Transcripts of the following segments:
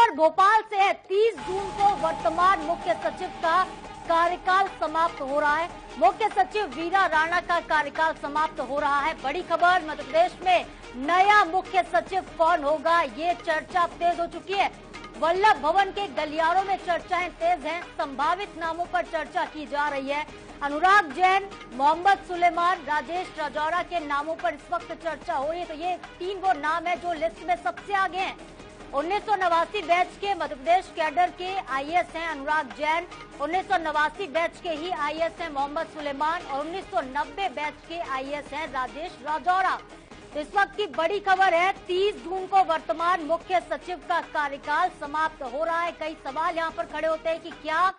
खबर भोपाल से है। 30 जून को वर्तमान मुख्य सचिव का कार्यकाल समाप्त हो रहा है। मुख्य सचिव वीरा राणा का कार्यकाल समाप्त हो रहा है। बड़ी खबर, मध्य प्रदेश में नया मुख्य सचिव कौन होगा, ये चर्चा तेज हो चुकी है। वल्लभ भवन के गलियारों में चर्चाएं तेज हैं। संभावित नामों पर चर्चा की जा रही है। अनुराग जैन, मोहम्मद सुलेमान, राजेश राजौरा के नामों पर इस वक्त चर्चा हो रही है। तो ये 3 वो नाम है जो लिस्ट में सबसे आगे हैं। 1989 बैच के मध्य प्रदेश कैडर के आईएएस हैं अनुराग जैन, 1989 बैच के ही आईएएस हैं मोहम्मद सुलेमान और 1990 बैच के आईएएस हैं राजेश राजौरा। तो इस वक्त की बड़ी खबर है, 30 जून को वर्तमान मुख्य सचिव का कार्यकाल समाप्त हो रहा है। कई सवाल यहाँ पर खड़े होते हैं कि क्या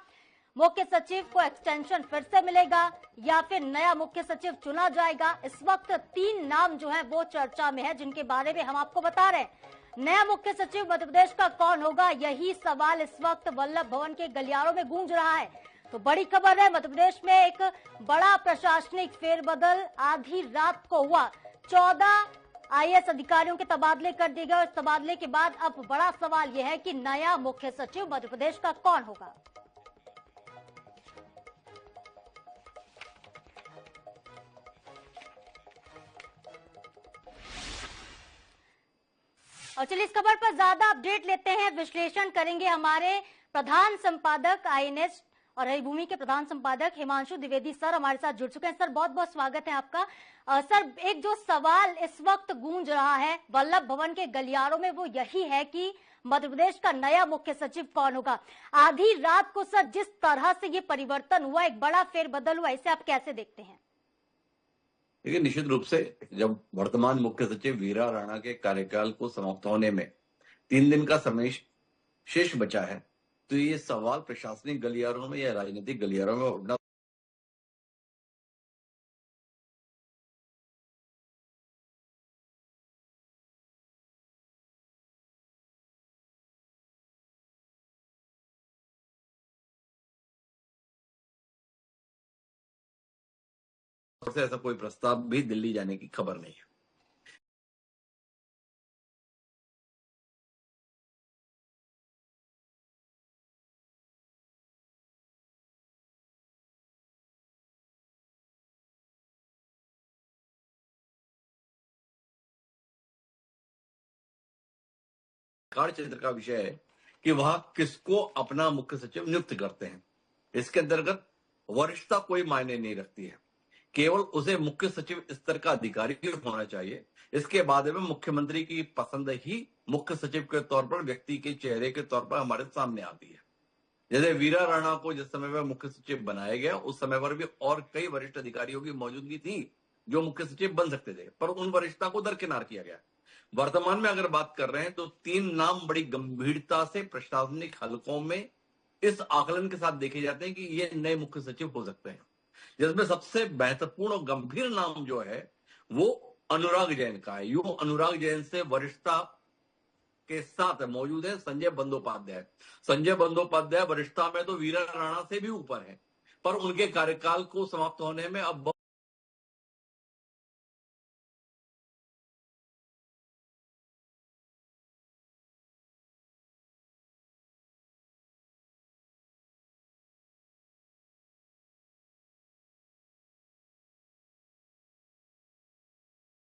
मुख्य सचिव को एक्सटेंशन फिर से मिलेगा या फिर नया मुख्य सचिव चुना जाएगा। इस वक्त 3 नाम जो है वो चर्चा में है, जिनके बारे में हम आपको बता रहे हैं। नया मुख्य सचिव मध्य प्रदेश का कौन होगा, यही सवाल इस वक्त वल्लभ भवन के गलियारों में गूंज रहा है। तो बड़ी खबर है, मध्य प्रदेश में एक बड़ा प्रशासनिक फेरबदल आधी रात को हुआ। 14 आईएएस अधिकारियों के तबादले कर दिए गए और इस तबादले के बाद अब बड़ा सवाल यह है कि नया मुख्य सचिव मध्य प्रदेश का कौन होगा। और चलिए इस खबर पर ज्यादा अपडेट लेते हैं, विश्लेषण करेंगे हमारे प्रधान संपादक आईएनएस और हरिभूमि के प्रधान संपादक हिमांशु द्विवेदी सर हमारे साथ जुड़ चुके हैं। सर बहुत बहुत स्वागत है आपका। सर एक जो सवाल इस वक्त गूंज रहा है वल्लभ भवन के गलियारों में वो यही है कि मध्य प्रदेश का नया मुख्य सचिव कौन होगा। आधी रात को सर जिस तरह से ये परिवर्तन हुआ, एक बड़ा फेरबदल हुआ, इसे आप कैसे देखते हैं? देखिए, निश्चित रूप से जब वर्तमान मुख्य सचिव वीरा राणा के कार्यकाल को समाप्त होने में 3 दिन का समय शेष बचा है, तो ये सवाल प्रशासनिक गलियारों में या राजनीतिक गलियारों में उठना से ऐसा कोई प्रस्ताव भी दिल्ली जाने की खबर नहीं है। कार्य क्षेत्र का विषय है कि वह किसको अपना मुख्य सचिव नियुक्त करते हैं। इसके अंतर्गत वरिष्ठता कोई मायने नहीं रखती है, केवल उसे मुख्य सचिव स्तर का अधिकारी होना चाहिए। इसके बाद में मुख्यमंत्री की पसंद ही मुख्य सचिव के तौर पर, व्यक्ति के चेहरे के तौर पर हमारे सामने आती है। जैसे वीरा राणा को जिस समय पर मुख्य सचिव बनाया गया, उस समय पर भी और कई वरिष्ठ अधिकारियों की मौजूदगी थी जो मुख्य सचिव बन सकते थे, पर उन वरिष्ठता को दरकिनार किया गया। वर्तमान में अगर बात कर रहे हैं तो 3 नाम बड़ी गंभीरता से प्रशासनिक हलकों में इस आकलन के साथ देखे जाते हैं कि ये नए मुख्य सचिव हो सकते हैं, जिसमें सबसे महत्वपूर्ण और गंभीर नाम जो है वो अनुराग जैन का है। यूं अनुराग जैन से वरिष्ठता के साथ मौजूद है संजय बंदोपाध्याय। संजय बंदोपाध्याय वरिष्ठता में तो वीरा राणा से भी ऊपर है, पर उनके कार्यकाल को समाप्त होने में अब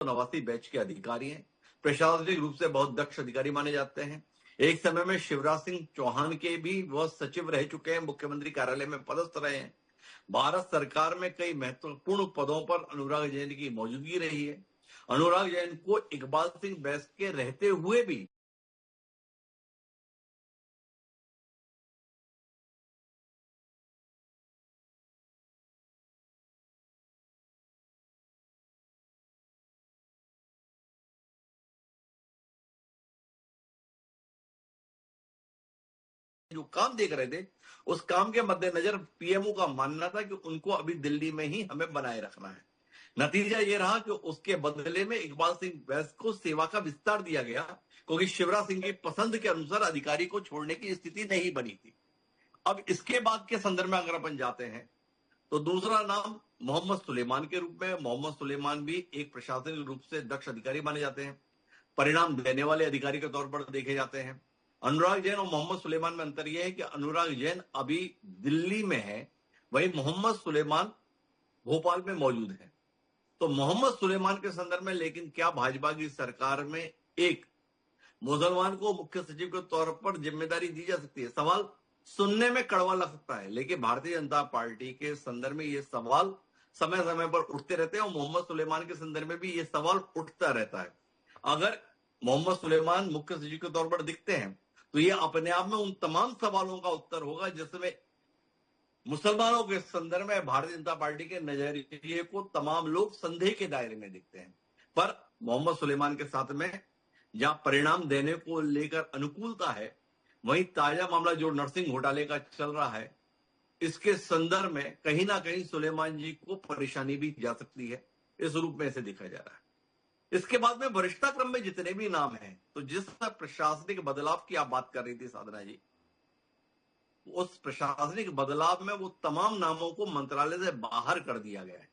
नवासी बैच के अधिकारी हैं, प्रशासनिक रूप से बहुत दक्ष अधिकारी माने जाते हैं। एक समय में शिवराज सिंह चौहान के भी वह सचिव रह चुके हैं, मुख्यमंत्री कार्यालय में पदस्थ रहे हैं। भारत सरकार में कई महत्वपूर्ण पदों पर अनुराग जैन की मौजूदगी रही है। अनुराग जैन को इकबाल सिंह बैस के रहते हुए भी जो काम देख रहे थे, उस काम के मद्देनजर पीएमओ का मानना था कि उनको अभी दिल्ली में ही हमें बनाए रखना है। नतीजा ये रहा कि उसके बदले में इकबाल सिंह बैस को सेवा का विस्तार दिया गया, क्योंकि शिवराज सिंह की पसंद के अनुसार अधिकारी को छोड़ने की स्थिति नहीं बनी थी। अब इसके बाद के संदर्भ में अगर अपन जाते हैं तो दूसरा नाम मोहम्मद सुलेमान के रूप में। मोहम्मद सुलेमान भी एक प्रशासनिक रूप से दक्ष अधिकारी माने जाते हैं, परिणाम देने वाले अधिकारी के तौर पर देखे जाते हैं। अनुराग जैन और मोहम्मद सुलेमान में अंतर यह है कि अनुराग जैन अभी दिल्ली में है, वहीं मोहम्मद सुलेमान भोपाल में मौजूद है। तो मोहम्मद सुलेमान के संदर्भ में लेकिन क्या भाजपा की सरकार में एक मुसलमान को मुख्य सचिव के तौर पर जिम्मेदारी दी जा सकती है? सवाल सुनने में कड़वा लग सकता है, लेकिन भारतीय जनता पार्टी के संदर्भ में ये सवाल समय समय पर उठते रहते हैं और मोहम्मद सुलेमान के संदर्भ में भी ये सवाल उठता रहता है। अगर मोहम्मद सुलेमान मुख्य सचिव के तौर पर दिखते हैं तो ये अपने आप में उन तमाम सवालों का उत्तर होगा जिसमें मुसलमानों के संदर्भ में भारतीय जनता पार्टी के नजरिए को तमाम लोग संदेह के दायरे में देखते हैं। पर मोहम्मद सुलेमान के साथ में जहां परिणाम देने को लेकर अनुकूलता है, वहीं ताजा मामला जो नरसिंह घोटाले का चल रहा है, इसके संदर्भ में कहीं ना कहीं सुलेमान जी को परेशानी भी जा सकती है, इस रूप में इसे देखा जा रहा है। इसके बाद में वरिष्ठता क्रम में जितने भी नाम हैं, तो जिस प्रशासनिक बदलाव की आप बात कर रही थी साधना जी, उस प्रशासनिक बदलाव में वो तमाम नामों को मंत्रालय से बाहर कर दिया गया है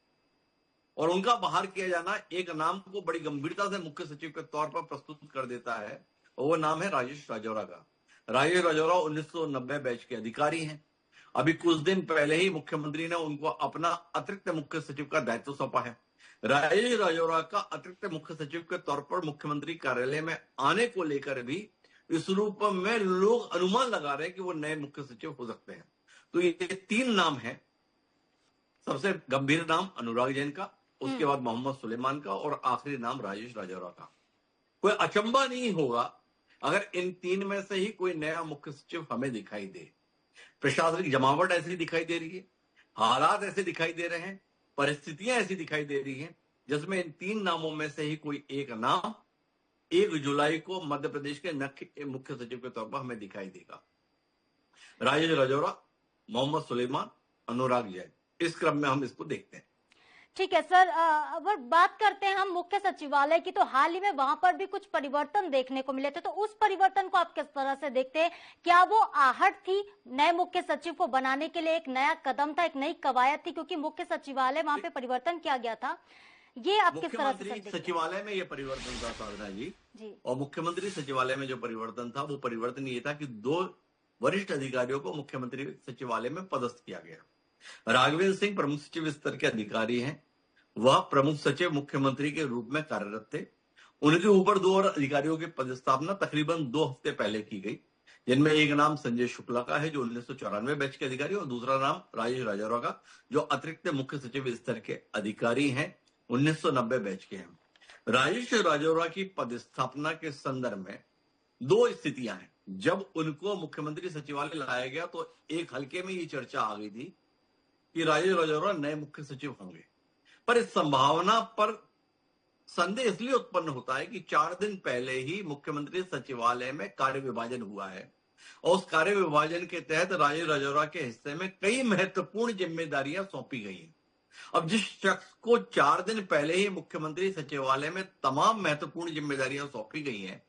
और उनका बाहर किया जाना एक नाम को बड़ी गंभीरता से मुख्य सचिव के तौर पर प्रस्तुत कर देता है, और वो नाम है राजेश राजौरा का। राजेश राजौरा 1990 बैच के अधिकारी हैं। अभी कुछ दिन पहले ही मुख्यमंत्री ने उनको अपना अतिरिक्त मुख्य सचिव का दायित्व सौंपा है। राजेश राजौरा का अतिरिक्त मुख्य सचिव के तौर पर मुख्यमंत्री कार्यालय में आने को लेकर भी इस रूप में लोग अनुमान लगा रहे हैं कि वो नए मुख्य सचिव हो सकते हैं। तो ये 3 नाम हैं। सबसे गंभीर नाम अनुराग जैन का, उसके बाद मोहम्मद सुलेमान का और आखिरी नाम राजेश राजौरा का। कोई अचंबा नहीं होगा अगर इन 3 में से ही कोई नया मुख्य सचिव हमें दिखाई दे। प्रशासनिक जमावट ऐसी दिखाई दे रही है, हालात ऐसे दिखाई दे रहे हैं, परिस्थितियां ऐसी दिखाई दे रही हैं जिसमें इन 3 नामों में से ही कोई एक नाम 1 जुलाई को मध्य प्रदेश के मुख्य सचिव के तौर पर हमें दिखाई देगा। राजेश राजौरा, मोहम्मद सुलेमान, अनुराग जैन, इस क्रम में हम इसको देखते हैं। ठीक है सर, अगर बात करते हैं हम मुख्य सचिवालय की, तो हाल ही में वहां पर भी कुछ परिवर्तन देखने को मिले थे, तो उस परिवर्तन को आप किस तरह से देखते हैं? क्या वो आहट थी नए मुख्य सचिव को बनाने के लिए, एक नया कदम था, एक नई कवायद थी, क्योंकि मुख्य सचिवालय वहां पे परिवर्तन किया गया था? ये आप किस तरह से मुख्यमंत्री सचिवालय में ये परिवर्तन था साधना जी, और मुख्यमंत्री सचिवालय में जो परिवर्तन था वो परिवर्तन ये था कि 2 वरिष्ठ अधिकारियों को मुख्यमंत्री सचिवालय में पदस्थ किया गया। राघवेंद्र सिंह प्रमुख सचिव स्तर के अधिकारी हैं, वह प्रमुख सचिव मुख्यमंत्री के रूप में कार्यरत थे। उनके ऊपर 2 और अधिकारियों की पदस्थापना तकरीबन 2 हफ्ते पहले की गई, जिनमें एक नाम संजय शुक्ला का है जो 1994 बैच के अधिकारी, और दूसरा नाम राजेश राजौरा का जो अतिरिक्त मुख्य सचिव स्तर के अधिकारी हैं, 1990 बैच के हैं। राजेश राजौरा की पदस्थापना के संदर्भ में 2 स्थितियां हैं। जब उनको मुख्यमंत्री सचिवालय लाया गया तो एक हल्के में ये चर्चा आ गई थी कि राजेश राजौरा नए मुख्य सचिव होंगे, पर इस संभावना पर संदेह इसलिए उत्पन्न होता है कि 4 दिन पहले ही मुख्यमंत्री सचिवालय में कार्य विभाजन हुआ है और उस कार्य विभाजन के तहत राजेश राजौरा के हिस्से में कई महत्वपूर्ण जिम्मेदारियां सौंपी गई हैं। अब जिस शख्स को 4 दिन पहले ही मुख्यमंत्री सचिवालय में तमाम महत्वपूर्ण जिम्मेदारियां सौंपी गई हैं,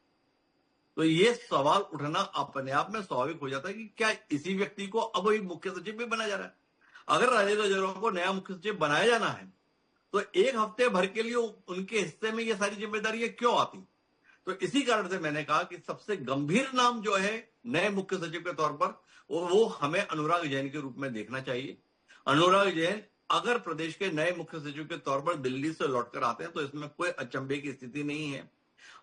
तो ये सवाल उठना अपने आप में स्वाभाविक हो जाता है कि क्या इसी व्यक्ति को अब वही मुख्य सचिव भी बनाया जा रहा है? अगर राजेश राजौरा को नया मुख्य सचिव बनाया जाना है तो एक हफ्ते भर के लिए उनके हिस्से में ये सारी जिम्मेदारियां क्यों आती? तो इसी कारण से मैंने कहा कि सबसे गंभीर नाम जो है नए मुख्य सचिव के तौर पर वो हमें अनुराग जैन के रूप में देखना चाहिए। अनुराग जैन अगर प्रदेश के नए मुख्य सचिव के तौर पर दिल्ली से लौटकर आते हैं तो इसमें कोई अचंभे की स्थिति नहीं है।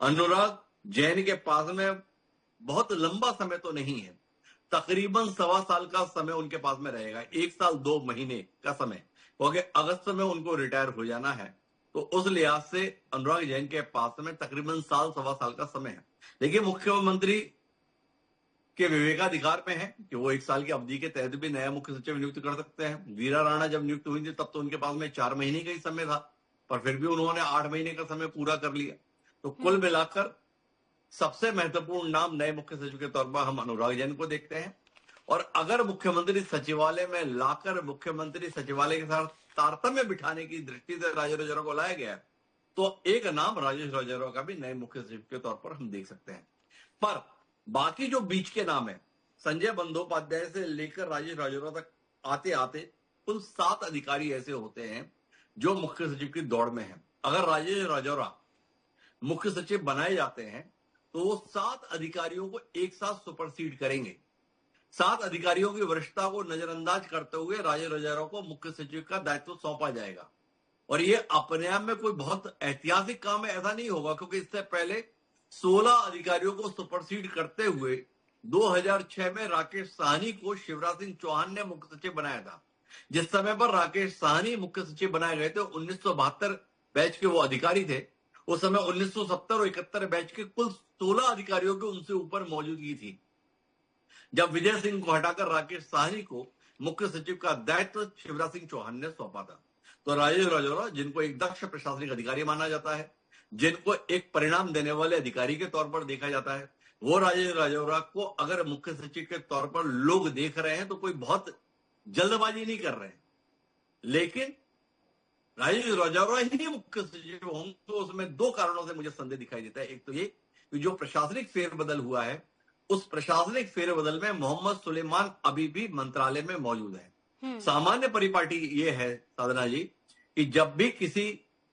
अनुराग जैन के पास में बहुत लंबा समय तो नहीं है, तकरीबन 1.25 साल का समय उनके पास में रहेगा, 1 साल 2 महीने का समय, क्योंकि अगस्त में उनको रिटायर हो जाना है। तो उस लिहाज से अनुराग जैन के पास में तकरीबन 1.5 साल का समय है। देखिए, मुख्यमंत्री के विवेकाधिकार में है कि वो 1 साल की अवधि के तहत भी नया मुख्य सचिव नियुक्त कर सकते हैं। वीरा राणा जब नियुक्त हुई थी तब तो उनके पास में 4 महीने का ही समय था, पर फिर भी उन्होंने 8 महीने का समय पूरा कर लिया। तो कुल मिलाकर सबसे महत्वपूर्ण नाम नए मुख्य सचिव के तौर पर हम अनुराग जैन को देखते हैं। और अगर मुख्यमंत्री सचिवालय में लाकर मुख्यमंत्री सचिवालय के साथ तारतम्य बिठाने की दृष्टि से राजेश राजौरा को लाया गया तो एक नाम राजेश राजौरा का भी नए मुख्य सचिव के तौर पर हम देख सकते हैं। पर बाकी जो बीच के नाम है, संजय बंदोपाध्याय से लेकर राजेश राजौरा तक आते आते कुल 7 अधिकारी ऐसे होते हैं जो मुख्य सचिव की दौड़ में हैं। अगर राजेश राजौरा मुख्य सचिव बनाए जाते हैं तो वो 7 अधिकारियों को एक साथ सुपरसीड करेंगे। 7 अधिकारियों की वरिष्ठता को नजरअंदाज करते हुए राजेश राजौरा को मुख्य सचिव का दायित्व सौंपा जाएगा। और ये अपने आप में कोई बहुत ऐतिहासिक काम है ऐसा नहीं होगा, क्योंकि इससे पहले 16 अधिकारियों को सुपरसीड करते हुए 2006 में राकेश साहनी को शिवराज सिंह चौहान ने मुख्य सचिव बनाया था। जिस समय पर राकेश साहनी मुख्य सचिव बनाए गए थे 1972 बैच के वो अधिकारी थे। उस समय 1970 और 71 बैच के कुल 16 अधिकारियों की उनसे ऊपर मौजूदगी थी। जब विजय सिंह को हटाकर राकेश साहनी को मुख्य सचिव का दायित्व शिवराज सिंह चौहान ने सौंपा था, तो राजेश राजौरा, जिनको एक दक्ष प्रशासनिक अधिकारी माना जाता है, जिनको एक परिणाम देने वाले अधिकारी के तौर पर देखा जाता है, वो राजेश राजौरा को अगर मुख्य सचिव के तौर पर लोग देख रहे हैं तो कोई बहुत जल्दबाजी नहीं कर रहे हैं। लेकिन राजेश राजौरा ही मुख्य सचिव होंगे तो उसमें 2 कारणों से मुझे संदेह दिखाई देता है। एक तो ये कि जो प्रशासनिक फेरबदल हुआ है, उस प्रशासनिक फेरबदल में मोहम्मद सुलेमान अभी भी मंत्रालय में मौजूद है। सामान्य परिपाटी ये है साधना जी कि जब भी किसी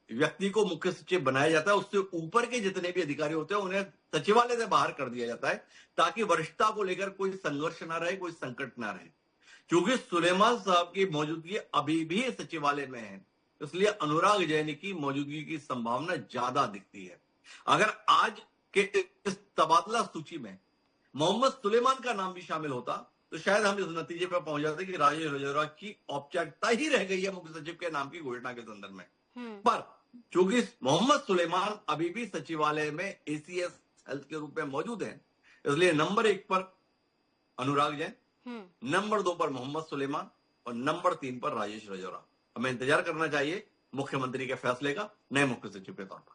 व्यक्ति को मुख्य सचिव बनाया जाता है, उससे ऊपर के जितने भी अधिकारी होते हैं उन्हें सचिवालय से बाहर कर दिया जाता है, ताकि वरिष्ठता को लेकर कोई संघर्ष ना रहे, कोई संकट ना रहे। क्योंकि सुलेमान साहब की मौजूदगी अभी भी सचिवालय में है, इसलिए अनुराग जैन की मौजूदगी की संभावना ज्यादा दिखती है। अगर आज के इस तबादला सूची में मोहम्मद सुलेमान का नाम भी शामिल होता तो शायद हम इस नतीजे पर पहुंच जाते कि राजेश राजौरा की औपचारिकता ही रह गई है मुख्य सचिव के नाम की घोषणा के संदर्भ में। पर चूंकि मोहम्मद सुलेमान अभी भी सचिवालय में एसीएस हेल्थ के रूप में मौजूद है, इसलिए नंबर 1 पर अनुराग जैन, नंबर 2 पर मोहम्मद सुलेमान और नंबर 3 पर राजेश राजौरा। हमें इंतजार करना चाहिए मुख्यमंत्री के फैसले का नए मुख्य सचिव के तौर पर।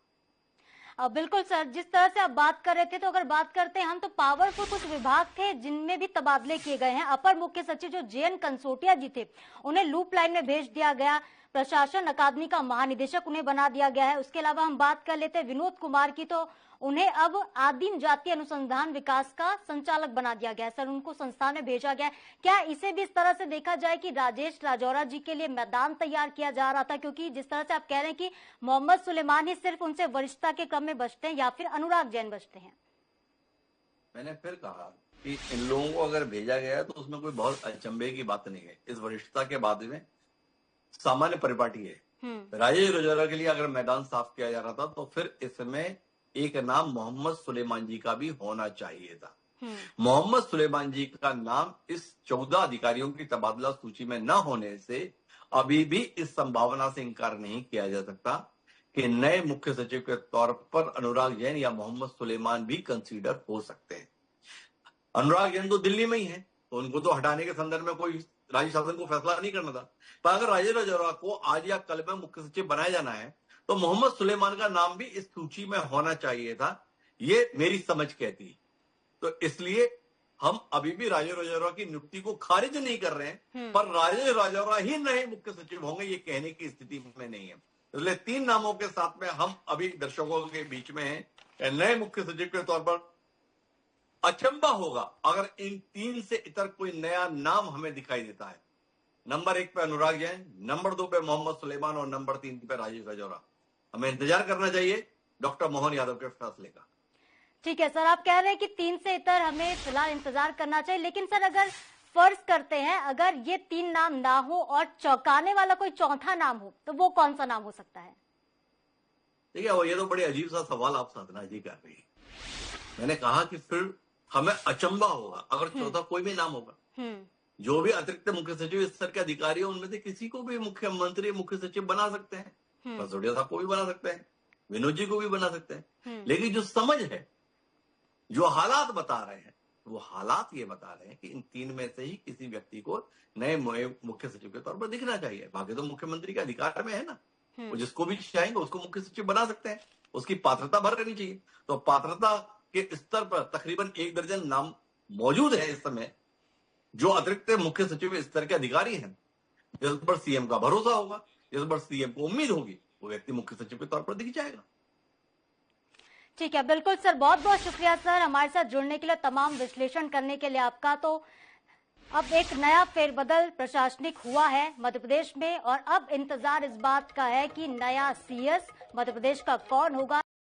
बिल्कुल सर, जिस तरह से आप बात कर रहे थे, तो अगर बात करते हैं हम, तो पावरफुल कुछ विभाग थे जिनमें भी तबादले किए गए हैं। अपर मुख्य सचिव जो जेएन कंसोटिया जी थे, उन्हें लूप लाइन में भेज दिया गया। प्रशासन अकादमी का महानिदेशक उन्हें बना दिया गया है। उसके अलावा हम बात कर लेते हैं विनोद कुमार की, तो उन्हें अब आदिम जाति अनुसंधान विकास का संचालक बना दिया गया है। सर, उनको संस्थान में भेजा गया है। क्या इसे भी इस तरह से देखा जाए कि राजेश राजौरा जी के लिए मैदान तैयार किया जा रहा था? क्योंकि जिस तरह से आप कह रहे हैं कि मोहम्मद सुलेमान ही सिर्फ उनसे वरिष्ठता के क्रम में बचते हैं, या फिर अनुराग जैन बचते हैं। मैंने फिर कहा कि इन लोगों को अगर भेजा गया है तो उसमें कोई बहुत अचंभे की बात नहीं है। इस वरिष्ठता के बाद में सामान्य परिपाटी है। राजेश राजौरा के लिए अगर मैदान साफ किया जा रहा था तो फिर इसमें एक नाम मोहम्मद सुलेमान जी का भी होना चाहिए था। मोहम्मद सुलेमान जी का नाम इस 14 अधिकारियों की तबादला सूची में न होने से अभी भी इस संभावना से इंकार नहीं किया जा सकता कि नए मुख्य सचिव के तौर पर अनुराग जैन या मोहम्मद सुलेमान भी कंसीडर हो सकते हैं। अनुराग जैन तो दिल्ली में ही है, तो उनको तो हटाने के संदर्भ में कोई राज्य शासन को फैसला नहीं करना था। पर अगर राजेश राजौरा को आज या कल में मुख्य सचिव बनाया जाना है तो मोहम्मद सुलेमान का नाम भी इस सूची में होना चाहिए था, ये मेरी समझ कहती। तो इसलिए हम अभी भी राजेश राजौरा की नियुक्ति को खारिज नहीं कर रहे हैं, पर राजेश राजौरा ही नए मुख्य सचिव होंगे ये कहने की स्थिति में नहीं है। इसलिए 3 नामों के साथ में हम अभी दर्शकों के बीच में हैं। नए मुख्य सचिव के तौर पर अचंबा होगा अगर इन 3 से इतर कोई नया नाम हमें दिखाई देता है। नंबर 1 पे अनुराग जैन, नंबर 2 पे मोहम्मद सुलेमान और नंबर 3 पे राजेश राजौरा। हमें इंतजार करना चाहिए डॉक्टर मोहन यादव के फैसले का। ठीक है सर, आप कह रहे हैं कि 3 से इतर हमें फिलहाल इंतजार करना चाहिए। लेकिन सर, अगर फर्ज करते हैं अगर ये 3 नाम ना हो और चौंकाने वाला कोई चौथा नाम हो, तो वो कौन सा नाम हो सकता है? देखिए, ये तो बड़े अजीब सा सवाल आप साधना जी कर रही है। मैंने कहा कि फिर हमें अचंबा होगा अगर चौथा कोई भी नाम होगा। जो भी अतिरिक्त मुख्य सचिव स्तर के अधिकारी उनमें से किसी को भी मुख्यमंत्री मुख्य सचिव बना सकते हैं। कसोटिया साहब को भी बना सकते हैं, विनोद जी को भी बना सकते हैं। लेकिन जो समझ है, जो हालात बता रहे हैं, वो हालात ये बता रहे हैं कि इन 3 में से ही किसी व्यक्ति को नए मुख्य सचिव के तौर पर दिखना चाहिए। बाकी तो मुख्यमंत्री के अधिकार में है ना, वो जिसको भी चाहेंगे उसको मुख्य सचिव बना सकते हैं। उसकी पात्रता भर करनी चाहिए। तो पात्रता के स्तर पर तकरीबन 1 दर्जन नाम मौजूद है इस समय, जो अतिरिक्त मुख्य सचिव स्तर के अधिकारी हैं, जिस पर सीएम का भरोसा होगा, जिस पर सीएम को उम्मीद होगी, वो व्यक्ति मुख्य सचिव के तौर पर दिख जाएगा। ठीक है, बिल्कुल सर, बहुत बहुत शुक्रिया सर हमारे साथ जुड़ने के लिए, तमाम विश्लेषण करने के लिए आपका। तो अब एक नया फेरबदल प्रशासनिक हुआ है मध्य प्रदेश में, और अब इंतजार इस बात का है कि नया सीएस मध्य प्रदेश का कौन होगा।